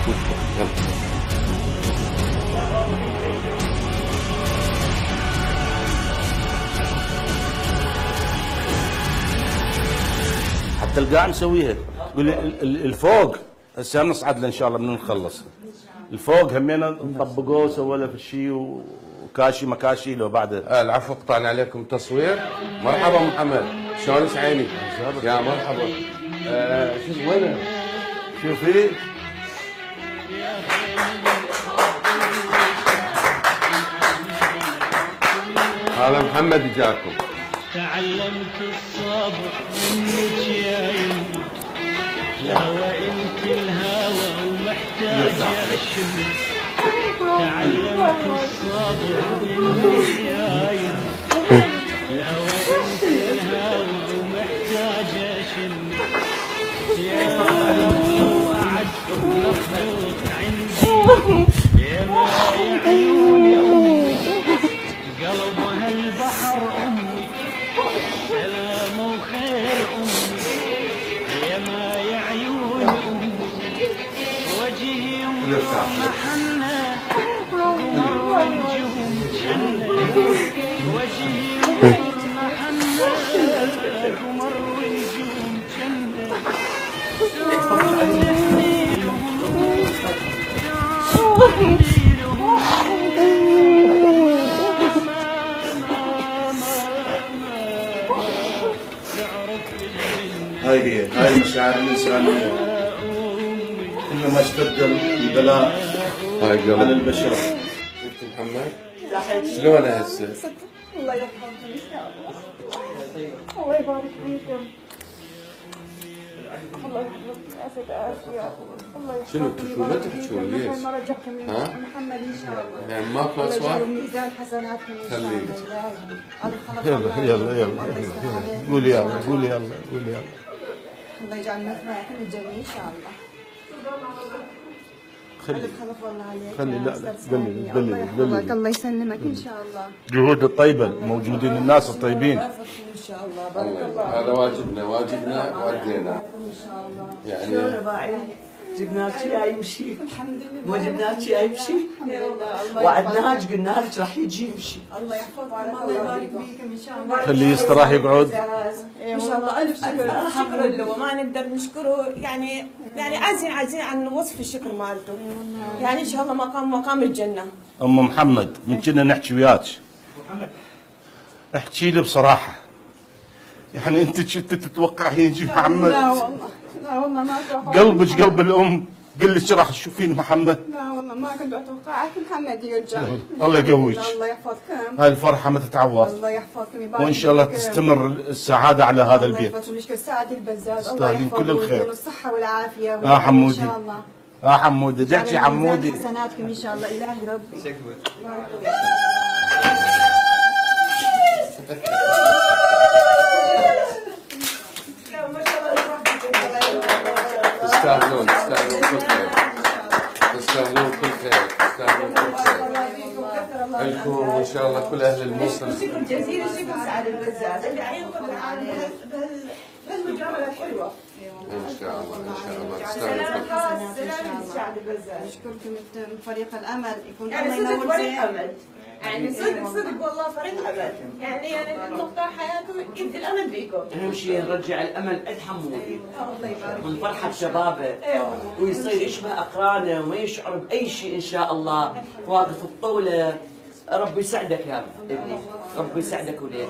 حتى القاع نسويها. قول الفوق هسه نصعد له ان شاء الله من نخلص. الفوق همينا نطبقوه سووا له في الشيء وكاشي مكاشي لو بعد. العفو، قطعنا عليكم تصوير. مرحبا محمد، شلونك عيني؟ يا مرحبا. شو وينه؟ شوفي هذا محمد جاكم. تعلمت الصبر منك يا يمي، الهوى انت الهوى ومحتاجه اشمك. تعلمت الصبر منك يا يمي، الهوى انت الهوى ومحتاجه اشمك. يا وعد مخلوق عندي، يا ما يعيون امي قلبها البحر امي، سلام وخير امي، يا ما يعيون امي وجهي محنة قمر ونجوم جنة، وجهي محنة قمر ونجوم جنة. هاي مشاعر الإنسانية، إنما اشتد البلاء على البشر. شفت محمد؟ شلونه هسه؟ الله يرحمكم ان شاء الله. الله يبارك فيكم. الله يحفظك اسد عافيه. الله يحفظك. شنو تشوفون؟ لا تحكون ليش؟ ما رجعكم محمد ان شاء الله. يعني ماكو الله اصوات؟ يجعل ميزان حسناتكم ان شاء الله. يلا يلا قولي يلا قولي يلا قولي يلا. الله يجعل مثواكم الجنه ان شاء الله. خلي والله عليك. خلي لا لا الله يحفظك. الله يسلمك ان شاء الله. جهود الطيبة موجودين الناس الطيبين. ان شاء الله. بارك الله. هذا واجبنا وادينا. ان شاء الله. يعني جبناك يمشي، الحمد لله. مو جبناك يمشي، الحمد لله. الله وعدناك قلنا لك راح يجي يمشي. الله يحفظكم. الله يبارك فيكم ان شاء الله. خليه يستراح يقعد. ان شاء الله. الف شكر. شكر له ما نقدر نشكره، يعني عايزين عن وصف الشكر مالته. يعني ان شاء الله مقام الجنه. ام محمد من كنا نحكي وياك احكي لي بصراحه، يعني انت كنت تتوقعين يجي محمد؟ لا والله، لا والله ما اتوقع. قلبك قلب الام قل لك راح تشوفين محمد. لا والله ما كنت اتوقع محمد يرجع. الله يقويك. الله يحفظكم. هاي الفرحه ما تتعوض. الله يحفظكم ويبارك وان شاء الله فيكم. تستمر السعاده على هذا الله البيت. يحفظكم ويشكر سعد البزاز. الله تستاهلين يحفظكم كل الخير. ويديله الصحه والعافيه. حمودي. ان شاء الله. حمودي دعتي حمودي. حسناتكم ان شاء الله. الهي ربي. تستاهلون كل خير. تستاهلون كل خير. تستاهلون كل خير. لكم وان شاء الله كل اهل الموصل. شكر جزيل الشكر سعد البزاز اللي عينكم على بهالمجامله الحلوه. ان شاء الله ان شاء الله تستاهلون سلام كل خاص سلام سعد البزاز. نشكركم من فريق الامل. يكون يعني الله صدق ينور فريق زين. امل. يعني صدق والله فريق امل. يعني نقطه حياتكم يبدي الامل فيكم. اهم شيء نرجع الامل عند حمودي الله يبارك من فرحه شبابه، ويصير يشبه اقرانه وما يشعر باي شيء ان شاء الله. واقف بطوله. ربي يسعدك يا ابني، ربي يسعدك وليك.